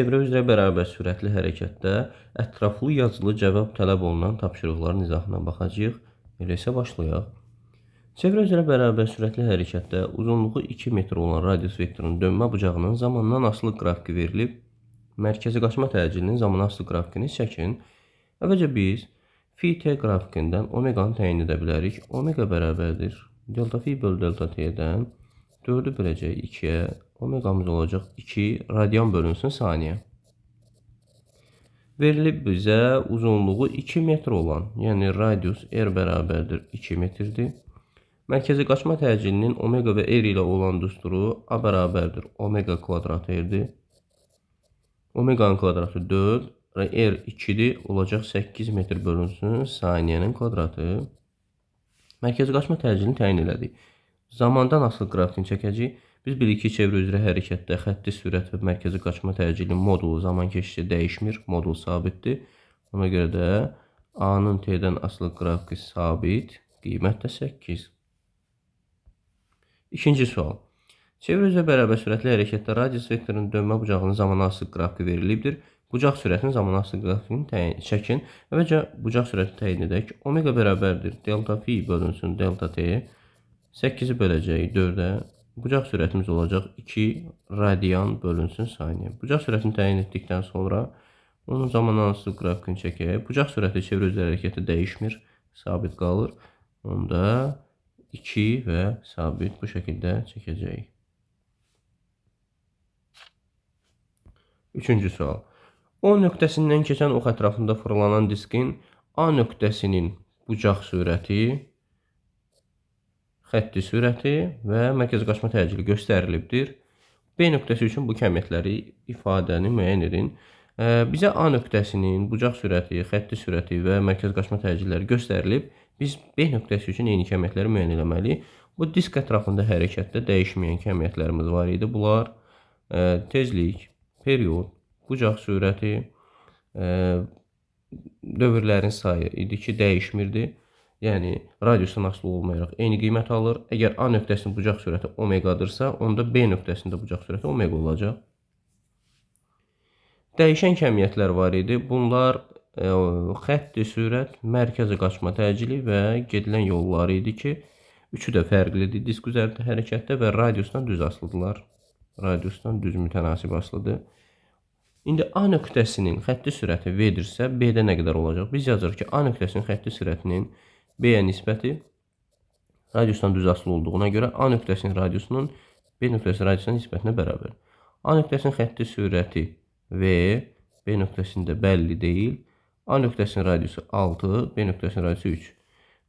Çevrə üzrə bərabər sürətli hərəkətdə ətraflı yazılı cavab tələb olunan tapşırıqların izahına baxacağıq. Elə isə başlayaq. Çevrə üzrə bərabər sürətli hərəkətdə uzunluğu 2 metr olan radius vektorunun dönmə bucağının zamandan asılı qrafiki verilib. Mərkəzi qaçma təcilinin zaman asılı qrafikini çəkin. Əvvəlcə biz phi t qrafikindən omeqanı təyin edə bilərik. Omega bərabərdir delta phi bölü delta t-dən 4'ü böləcək 2'yə. Omeqamız olacaq 2 radian bölünsün saniyə. Verilib bizə uzunluğu 2 metr olan, yəni radius r bərabərdir 2 metrdir. Mərkəzi qaçma təcilinin omega və r ilə olan düsturu a bərabərdir omega kvadrat r-dir. Omeganın kvadratı 4 və r 2'dir, olacaq 8 metr bölünsün saniyənin kvadratı. Mərkəzi qaçma təcilini təyin elədik. Zamandan asılı qrafikini çəkəcəyik. Biz bilirik ki, çevrə üzrə hərəkətdə xətti sürət və mərkəzi qaçma təcilinin modulu zaman keçişi dəyişmir, modul sabitdir. Ona görə də A-nın T-dən asılı qrafiki sabit, qiymət də 8. İkinci sual. Çevrə üzrə bərabər sürətli hərəkətdə radius vektorunun dönmə bucağının zaman asılı qrafiki verilibdir. Bucaq sürətinin zaman asılı qrafikini çəkin. Əvvəlcə bucaq sürəti təyin edək. Omega bərabərdir delta phi bölünsün delta t. 8'i böləcəyik 4'ə. Bucaq sürətimiz olacaq 2 radian bölünsün saniyə. Bucaq sürətini təyin etdikdən sonra onun zaman asılı qrafikini çəkək. Bucaq sürəti çevrə üzrə hərəkətdə dəyişmir, sabit qalır. Onda 2 və sabit bu şəkildə çəkəcəyik. Üçüncü sual. O nöqtəsindən keçən ox ətrafında fırlanan diskin A nöqtəsinin bucaq sürəti, xətti sürəti və mərkəzi qaçma təcili göstərilibdir. B nöqtəsi üçün bu kəmiyyətləri ifadəni müəyyən edin. Bizə A nöqtəsinin bucaq sürəti, xətti sürəti və mərkəzi qaçma təcilləri göstərilib. Biz B nöqtəsi üçün eyni kəmiyyətləri müəyyən etməliyik. Bu disk ətrafında hərəkətdə dəyişməyən kəmiyyətlərimiz var idi. Bunlar tezlik, period, bucaq sürəti, dövrlərin sayı idi ki, dəyişmirdi. Yəni, radiusdan asılı olmayaraq eyni qiymət alır. Əgər A nöqtəsinin bucaq sürəti omeqadırsa, onda B nöqtəsində bucaq sürəti omega olacaq. Dəyişən kəmiyyətlər var idi. Bunlar xətti sürət, mərkəzi qaçma təcili və gedilən yolları idi ki, üçü də fərqlidir disk üzərində hərəkətdə və radiusdan düz asılıdırlar. Radiusdan düz mütənasib asılıdır. İndi A nöqtəsinin xətti sürəti V-dirsə, B-də nə qədər olacaq? Biz yazırıq ki, A nöqtəsinin xətti sürətinin B-yə nisbəti radiusdan düz asılı olduğuna görə A nöqtəsinin radiusunun B nöqtəsi radiusuna nisbətinə bərabər. A nöqtəsinin xətti sürəti V, B nöqtəsində bəlli deyil. A nöqtəsinin radiusu 6, B nöqtəsinin radiusu 3.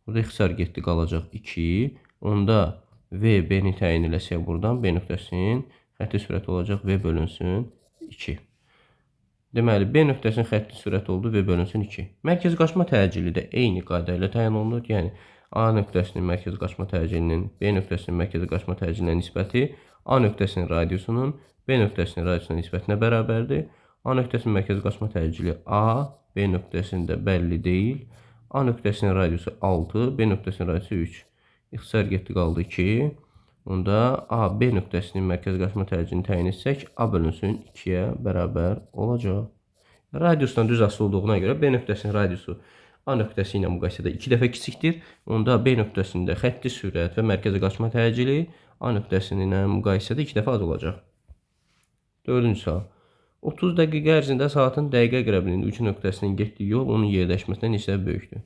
Burada ixtisar getdi, qalacaq 2. Onda V, B-ni təyin eləsək buradan B nöqtəsinin xətti sürəti olacaq V bölünsün 2. Deməli, B nöqtəsinin xətti sürəti oldu V bölünsün 2. Mərkəzi qaçma təcili də eyni qayda ilə təyin olunur. Yəni, A nöqtəsinin mərkəzi qaçma təcilinin B nöqtəsinin mərkəzi qaçma təcilinə nisbəti A nöqtəsinin radiusunun B nöqtəsinin radiusuna nisbətinə bərabərdir. A nöqtəsinin mərkəzi qaçma təcili A, B nöqtəsində bəlli deyil. A nöqtəsinin radiusu 6, B nöqtəsinin radiusu 3. İxtisar getdi, qaldı 2. Onda A, B nöqtəsinin mərkəzi qaçma təcilini təyin etsək, A bölünsün 2'yə bərabər olacaq. Radiusdan düz asılı olduğuna görə B nöqtəsinin radiusu A nöqtəsi ilə müqayisədə 2 dəfə kiçikdir. Onda B nöqtəsində xətti sürət və mərkəzi qaçma təcili A nöqtəsindən müqayisədə 2 dəfə az olacaq. 4-cü sual. 30 dəqiqə ərzində saatın dəqiqə əqrəbinin 3 nöqtəsinin getdiyi yol onun yerləşməsindən neçə böyükdür?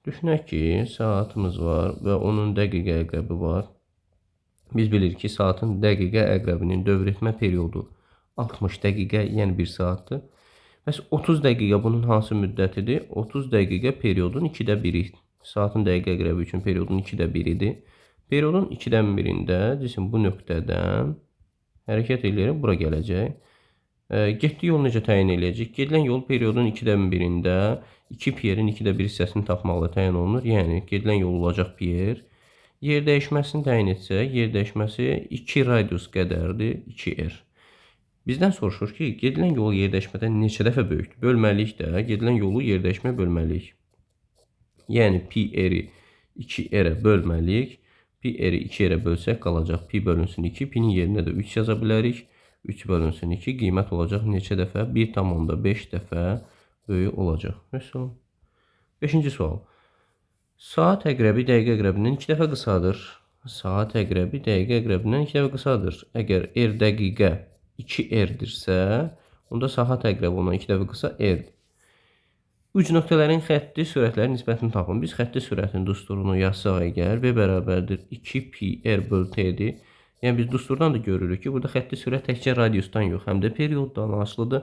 Düşünək ki, saatımız var və onun dəqiqə əqrəbi var. Biz bilirik ki, saatın dəqiqə əqrəbinin dövr etmə periodu 60 dəqiqə, yəni 1 saatdır. Bəs 30 dəqiqə bunun hansı müddətidir? 30 dəqiqə periodun 2də 1-idir. Saatın dəqiqə əqrəbi üçün periodun 2də 1-idir. Periodun 2dən 1-ində cisim bu nöqtədən hərəkət eləyərək bura gələcək. Getdiyi yolu necə təyin eləyəcək? Gedilən yol periodun 2dən 1-ində 2 piyerin 2də 1 hissəsini tapmaqla təyin olunur. Yəni, gedilən yol olacaq piyer. Yer dəyişməsini təyin etsək, yer dəyişməsi 2 radius qədərdir, 2r. Bizdən soruşur ki, gedilən yolu yer dəyişmədən neçə dəfə böyükdür? Bölməliyik də, gedilən yolu yer dəyişməyə bölməliyik. Yəni, pi r-i 2r-ə bölməliyik. Pi r-i 2r-ə bölsək qalacaq pi bölünsün 2. Pi-nin yerinə də 3 yaza bilərik. 3 bölünsün 2 qiymət olacaq neçə dəfə? 1,5 dəfə böyük olacaq. Məsələn, 5-ci sual. Saat əqrəbi dəqiqə əqrəbindən 2 dəfə qısadır. Saat əqrəbi dəqiqə əqrəbindən 2 dəfə qısadır. Əgər r dəqiqə 2rdirsə, onda saat əqrəbi ondan 2 dəfə qısa rdir. Uc nöqtələrin xətti sürətlərin nisbətini tapın. Biz xətti sürətin düsturunu yazsaq əgər v bərabərdir 2πr bölü t-dir. Yəni biz düsturdan da görürük ki, burada xətti sürət təkcə radiusdan yox, həm də perioddan asılıdır.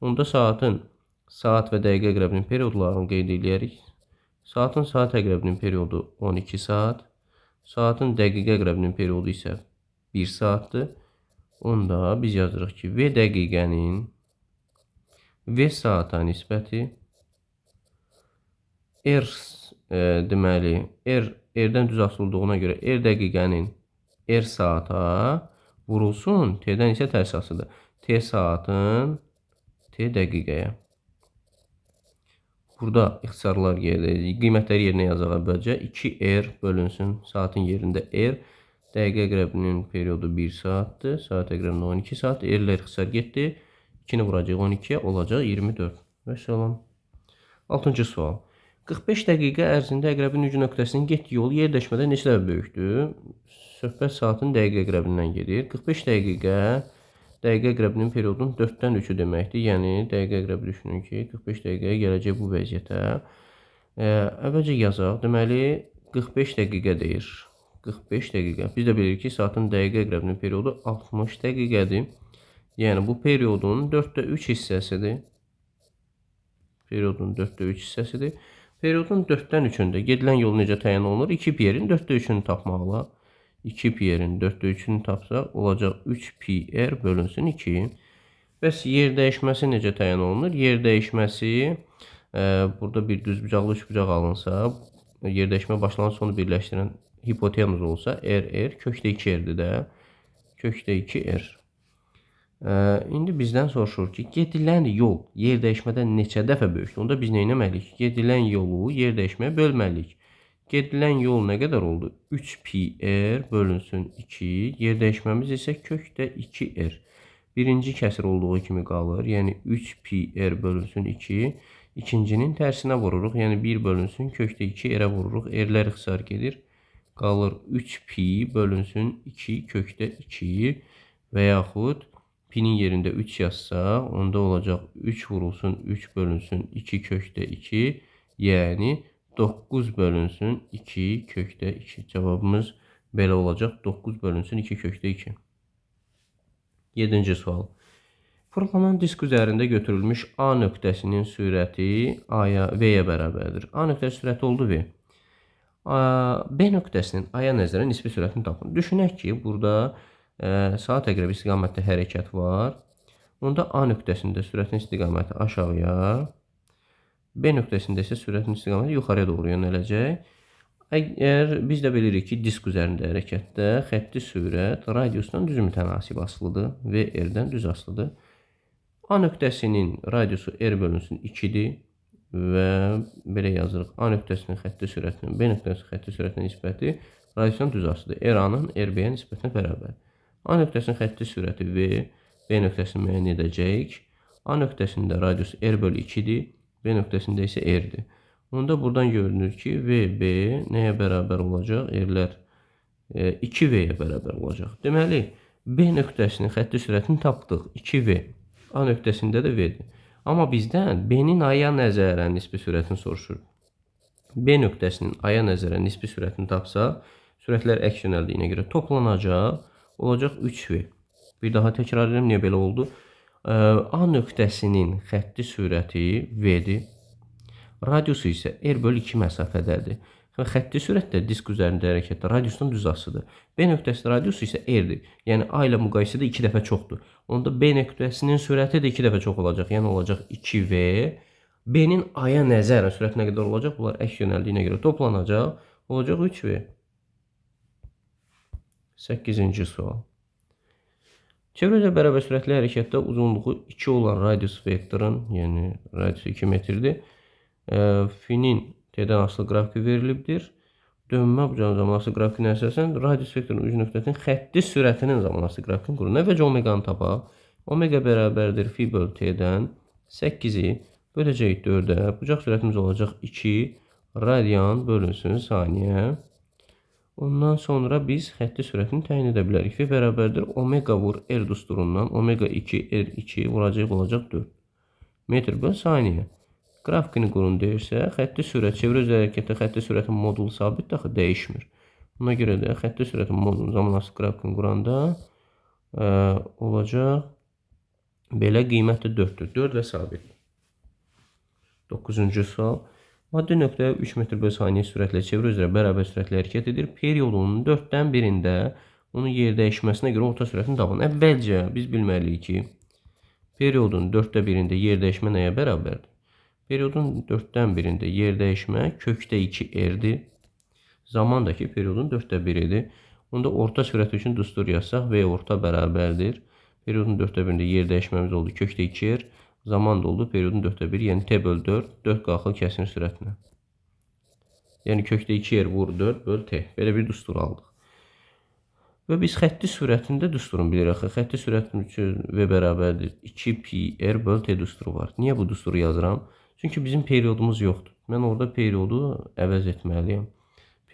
Onda saatın saat və dəqiqə əqrəbinin periodlarını qeyd edərik. Saatın saat əqrəbinin periodu 12 saat. Saatın dəqiqə əqrəbinin periodu isə 1 saatdır. Onda biz yazırıq ki, v dəqiqənin v saata nisbəti r deməli, r-dən düz asıldığına görə r dəqiqənin r saata vurulsun, t-dən isə tərs asılıdır. T saatın t dəqiqəyə. Burada ixtisarlar qiymətləri yerinə yazaq əvvəlcə. 2r bölünsün saatın yerində r. Dəqiqə əqrəbinin periodu 1 saatdır. Saat əqrəbində 12 saat. R-lər ixtisar getdi. 2-ni vuracaq 12-yə olacaq 24. Və salam. 6-cı sual. 45 dəqiqə ərzində əqrəbin ucu nöqtəsinin getdiyi yol yer dəyişmədə neçə dəfə böyükdür? Söhbət saatın dəqiqə əqrəbindən gedir. 45 dəqiqə dəqiqə əqrəbinin periodunun 4-dən 3-ü deməkdir. Yəni dəqiqə əqrəbi düşünün ki, 45 dəqiqəyə gələcək bu vəziyyətə. Əvvəlcə yazaq. Deməli 45 dəqiqə deyir. 45 dəqiqə. Biz də bilirik ki, saatın dəqiqə əqrəbinin periodu 60 dəqiqədir. Yəni bu periodun 4-də 3 hissəsidir. Periodun 4-də 3 hissəsidir. Periodun 4-dən 3-ündə gedilən yol necə təyin olunur? 2πr-in 4-də 3-ünü tapmaqla. 2πr-in 4-də 3-ünü tapsaq, olacaq 3πr bölünsün 2. Bəs yer dəyişməsi necə təyin olunur? Yer dəyişməsi, burada bir düzbucaqlı üçbucaq alınsa, yer dəyişmə başlanğıc sonu birləşdirən hipotenuz olsa, r kökdə 2r'dir də. Kökdə 2r. İndi bizdən soruşur ki, gedilən yol yer dəyişmədən neçə dəfə böyükdür? Onda biz nə etməliyik? Gedilən yolu yer dəyişməyə bölməliyik. Gedilən yol nə qədər oldu? 3πr bölünsün 2. Yer dəyişməmiz isə kökdə 2r. Birinci kəsir olduğu kimi qalır. Yəni 3πr bölünsün 2. İkincinin tərsinə vururuq. Yəni 1 bölünsün kökdə 2r'ə vururuq. R-lər ixtisar gedir. Qalır 3π bölünsün 2 kökdə 2 və yaxud pi-nin yerində 3 yazsaq, onda olacaq 3 vurulsun 3 bölünsün 2 kökdə 2, yəni 9 bölünsün 2 kökdə 2. Cavabımız belə olacaq. 9 bölünsün 2 kökdə 2. 7-ci sual. Formanın disk üzərində götürülmüş A nöqtəsinin sürəti A-ya, V-yə bərabərdir. A nöqtəsi sürəti oldu V. B nöqtəsinin A-ya nəzərən nisbi sürətini tapın. Düşünək ki, burada saat əqrəbi istiqamətdə hərəkət var. Onda A nöqtəsində sürətin istiqaməti aşağıya, B nöqtəsində isə sürətin istiqaməti yuxarıya doğru yönələcək. Əgər biz də bilirik ki, disk üzərində hərəkətdə xətti sürət radiusdan düz mütənasib asılıdır və r-dən düz asılıdır. A nöqtəsinin radiusu r bölünsün 2-dir və belə yazırıq. A nöqtəsinin xətti sürətinin B nöqtəsinin xətti sürətinə nisbəti radiusdan düz asılıdır. R-A-nın R-B-yə nisbətinə bərabər. A nöqtəsinin xətti sürəti V, B nöqtəsini müəyyən edəcəyik. A nöqtəsində radius r bölü 2-dir, B nöqtəsində isə r-dir. Onda buradan görünür ki, VB nəyə bərabər olacaq? R-lər 2V-yə bərabər olacaq. Deməli, B nöqtəsinin xətti sürətini tapdıq. 2V. A nöqtəsində də V-dir. Amma bizdən B-nin A-ya nəzərən nisbi sürətini soruşur. B nöqtəsinin A-ya nəzərən nisbi sürətini tapsaq, sürətlər əks yönəldiyinə görə toplanacaq. Olacaq 3V. Bir daha təkrar edirəm, niyə belə oldu? A nöqtəsinin xətti sürəti V-dir. Radiusu isə r bölü 2 məsafədədir. Xətti sürətdə disk üzərində hərəkətdə radiusdan düz asıdır. B nöqtəsinin radiusu isə r-dir. Yəni A ilə müqayisədə 2 dəfə çoxdur. Onda B nöqtəsinin sürəti də 2 dəfə çox olacaq. Yəni olacaq 2V. B-nin A-ya nəzərən sürəti nə qədər olacaq? Bunlar əks yönəldiyinə görə toplanacaq. Olacaq 3V. 8-ci sual. Çevrəcə bərabər sürətli hərəkətdə uzunluğu 2 olan radius vektorun, yəni radiusu 2 metrdir. F-nin T-dən asılı qrafiki verilibdir. Dönmə bucağın zamanası qrafikinə əsasən radius vektorun uc nöqtəsinin xətti sürətinin zamanası qrafikini qurun. Əvvəlcə omeqanı tapaq. Omega bərabərdir fi bölü t'dən 8-i böləcəyik 4-ə. Bucaq sürətimiz olacaq 2 radian bölünsün saniyə. Ondan sonra biz xətti sürətini təyin edə bilərik. V bərabərdir omega vur R dusturundan. Omega 2 R2 vuracaq olacaq 4 metr bölü saniyə. Qrafikini qurun deyirsə, xətti sürət, çevrə üzrə hərəkətdə xətti sürətin modulu sabit daxı dəyişmir. Buna görə də xətti sürətin modulu zamanası qrafikini quranda olacaq belə qiymətli 4-dür. 4 və sabit. 9-cu sual. Maddi nöqtəyə 3 metr bölü saniyə sürətlə çevrə üzrə bərabər sürətlə hərəkət edir. Periodunun 4-dən birində onun yer dəyişməsinə görə orta sürətini tapın. Əvvəlcə biz bilməliyik ki, periodun 4-də birində yer dəyişmə nəyə bərabərdir? Periodun 4-dən birində yer dəyişmə kökdə 2 R-dir. Zaman da ki, periodun 4-də 1-idir. Onda orta sürət üçün dustur yazsaq V orta bərabərdir. Periodun 4-də 1-də yer dəyişməmiz oldu kökdə 2 R. Zaman da oldu periodun 4-də 1, yəni T bölü 4, 4 qalxır kəskin sürətinə. Yəni kökdə 2 R vur 4 bölü T. Belə bir dustur aldıq. Və biz xətti sürətində dusturunu bilirik. Xətti sürətin üçün V bərabərdir 2 pi R bölü T dusturu var. Niyə bu dusturu yazıram? Çünki bizim periodumuz yoxdur. Mən orada periodu əvəz etməliyəm.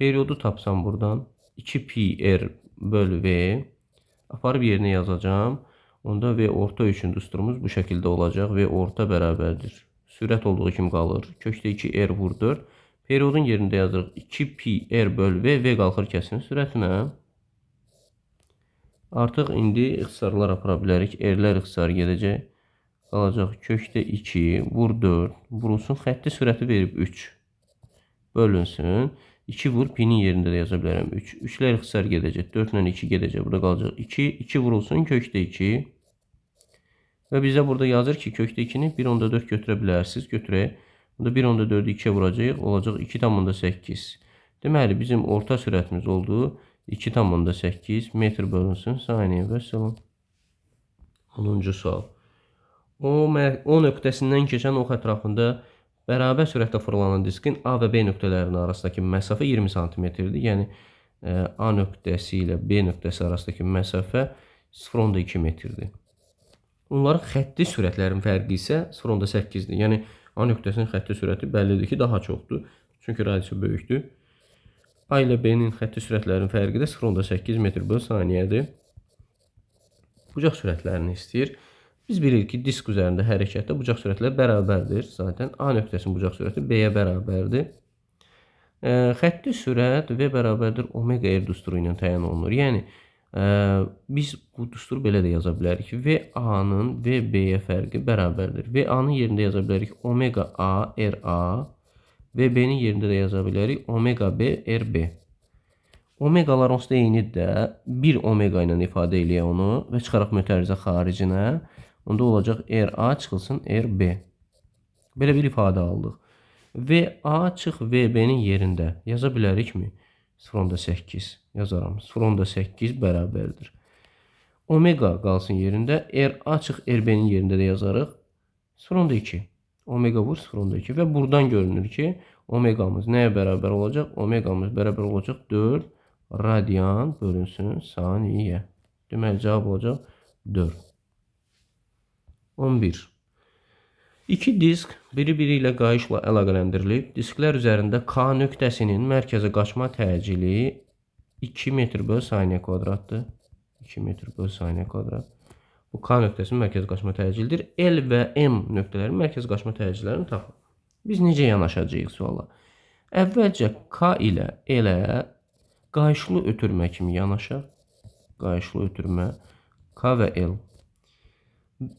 Periodu tapsam buradan 2 pi R bölü V aparıb yerinə yazacağım. Onda V orta üçün dusturumuz bu şəkildə olacaq. V orta bərabərdir. Sürət olduğu kimi qalır. Kökdə 2 R vur 4. Periodun yerində yazırıq 2 pi R bölü V. V qalxır kəskin sürətinə. Artıq indi ixtisarlar apara bilərik. R-lər ixtisar gedəcək. Qalacaq kökdə 2 vur 4. Vurulsun. Xətti sürəti verib 3. Bölünsün. 2 vur pi-nin yerində də yaza bilərəm 3. 3-lər ixtisar gedəcək. 4 ilə 2 gedəcək. Burada qalacaq 2. 2 vurulsun kökdə 2. Və bizə burada yazır ki, kökdə 2-ni 1.4 götürə bilərsiniz. Götürək. Burada 1.4-ü 2-yə vuracaq. Olacaq 2,8. Deməli, bizim orta sürətimiz oldu 2,8 metr bölünsün saniyə və salam. 10-cu sual. O nöqtəsindən keçən ox ətrafında bərabər sürətlə fırlanan diskin A və B nöqtələrinin arasındakı məsafə 20 cm-dir. Yəni, A nöqtəsi ilə B nöqtəsi arasındakı məsafə 0,2 metrdir. Onların xətti sürətlərin fərqi isə 0,8-dir. Yəni, A nöqtəsinin xətti sürəti bəllidir ki, daha çoxdur. Çünki radiusu böyükdür. A ilə B-nin xətti sürətlərinin fərqi də 0,8 metr bölü saniyədir. Bucaq sürətlərini istəyir. Biz bilirik ki, disk üzərində hərəkətdə bucaq sürətləri bərabərdir. Zaten A nöqtəsinin bucaq sürəti B-yə bərabərdir. Xətti sürət V bərabərdir omega R dusturu ilə təyin olunur. Yəni, biz bu dusturu belə də yaza bilərik. VA-nın VB-yə fərqi bərabərdir. VA-nın yerində yaza bilərik omega A RA. VB-nin yerində də yaza bilərik omega B RB. Omegalar onsuz da eynidir də. 1 omega ilə ifadə eləyək onu və çıxaraq mötərizə xaricinə. Onda olacaq RA çıxılsın RB. Belə bir ifadə aldıq. VA çıx VB-nin yerində yaza bilərikmi? 0,8 yazaram. 0,8 bərabərdir. Omega qalsın yerində. RA çıx RB-nin yerində də yazarıq. 0,2. Omega vur 0,2 və buradan görünür ki, omegamız nəyə bərabər olacaq? Omegamız bərabər olacaq 4 radian bölünsün saniyə. Deməli, cavab olacaq 4. 11. İki disk biri-biri ilə qayışla əlaqələndirilib. Disklər üzərində K nöqtəsinin mərkəzə qaçma təcili 2 metr bölü saniyə kvadratdır. 2 metr bölü saniyə kvadrat. Bu K nöqtəsinin mərkəzə qaçma təcilidir. L və M nöqtələrin mərkəzə qaçma təcillərini tapın. Biz necə yanaşacağıq suala? Əvvəlcə K ilə L-ə qayışlı ötürmə kimi yanaşaq. Qayışlı ötürmə K və L.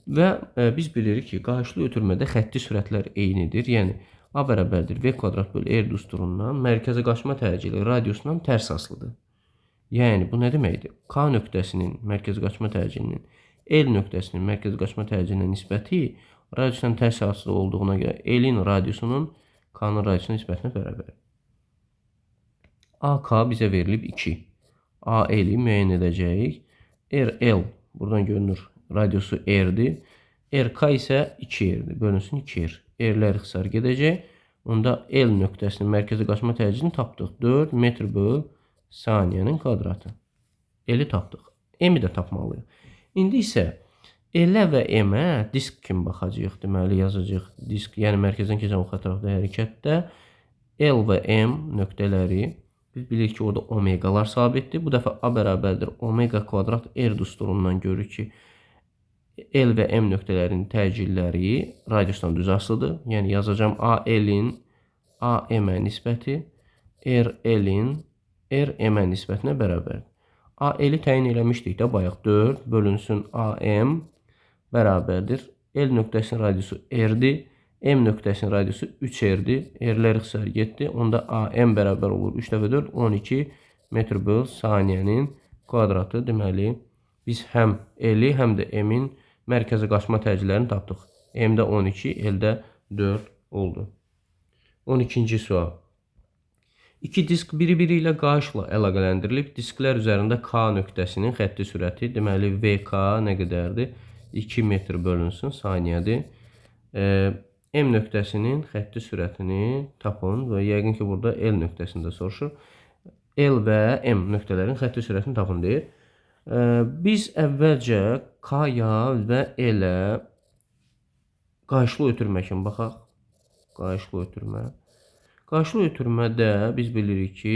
Və biz bilirik ki, qayışlı ötürmədə xətti sürətlər eynidir. Yəni, A bərabərdir V kvadrat bölü R dusturundan mərkəzə qaçma təcili radiusundan tərs asılıdır. Yəni, bu nə deməkdir? K nöqtəsinin mərkəzə qaçma təcilinin L nöqtəsinin mərkəzə qaçma təcilindən nisbəti radiusundan tərs asılı olduğuna görə L-in radiusunun K-nın radiusunun nisbətinə bərabərdir. AK bizə verilib 2. AL-i müəyyən edəcəyik. RL buradan görünür. Radiusu R-dir. RK isə 2R-dir. Bölünsün 2R. R-lər ixtisar gedəcək. Onda L nöqtəsinin mərkəzə qaçma təcilini tapdıq. 4 metr bölü saniyənin kvadratı. L-i tapdıq. M-i də tapmalıyıq. İndi isə L və M-ə disk kimi baxacağıq. Deməli yazacağıq disk, yəni mərkəzdən keçən ox ətrafında hərəkətdə L və M nöqtələri, biz bilirik ki, orada omeqalar sabitdir. Bu dəfə A bərabərdir omega kvadrat R düsturundan görürük ki, L və M nöqtələrinin təcilləri radiusdan düz asılıdır. Yəni yazacağım AL-in AM-ə nisbəti RL-in RM-ə nisbətinə bərabərdir. AL-i təyin eləmişdik də bayaq, 4 bölünsün AM bərabərdir. L nöqtəsinin radiusu R-dir. M nöqtəsinin radiusu 3R-dir. R-lər ixtisar getdi. Onda AM bərabər olur 3 dəfə 4, 12 metr böl saniyənin kvadratı. Deməli, biz həm L-i, həm də M-in mərkəzə qaçma təcillərini tapdıq. M-də 12, L-də 4 oldu. 12-ci sual. İki disk biri-biri ilə qayışla əlaqələndirilib. Disklər üzərində K nöqtəsinin xətti sürəti, deməli VK nə qədərdir? 2 metr bölünsün saniyədir. M nöqtəsinin xətti sürətini tapın və yəqin ki, burada L nöqtəsində soruşur. L və M nöqtələrin xətti sürətini tapın deyir. Biz əvvəlcə K-ya və L-ə qayışlı ötürmə kimi baxaq. Qayışlı ötürmə. Qayışlı ötürmədə biz bilirik ki,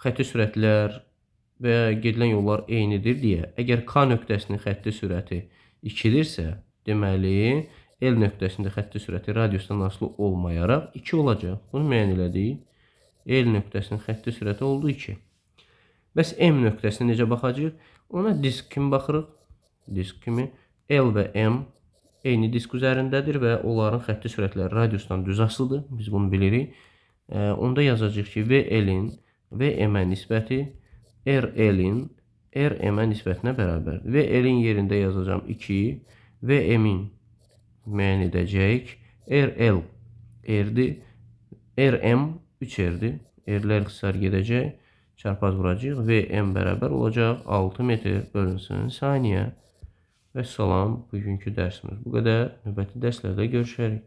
xətti sürətlər və gedilən yollar eynidir deyə. Əgər K nöqtəsinin xətti sürəti 2-dirsə, deməli, L nöqtəsində xətti sürəti radiusdan asılı olmayaraq 2 olacaq. Bunu müəyyən elədik. L nöqtəsinin xətti sürəti oldu 2. Bəs M nöqtəsinə necə baxacaq? Ona disk kimi baxırıq. Disk kimi. L və M eyni disk üzərindədir və onların xətti sürətləri radiusdan düz asılıdır. Biz bunu bilirik. Onda yazacaq ki, VL-in VM-ə nisbəti RL-in RM-ə nisbətinə bərabərdir. VL-in yerində yazacağım 2, VM-in müəyyən edəcəyik. RL R-dir, RM 3R-dir. R-lər ixtisar gedəcək, çarpaz vuracaq. VM bərabər olacaq 6 metr bölünsün saniyə. Və salam, bugünkü dərsimiz bu qədər. Növbəti dərslərdə görüşərik.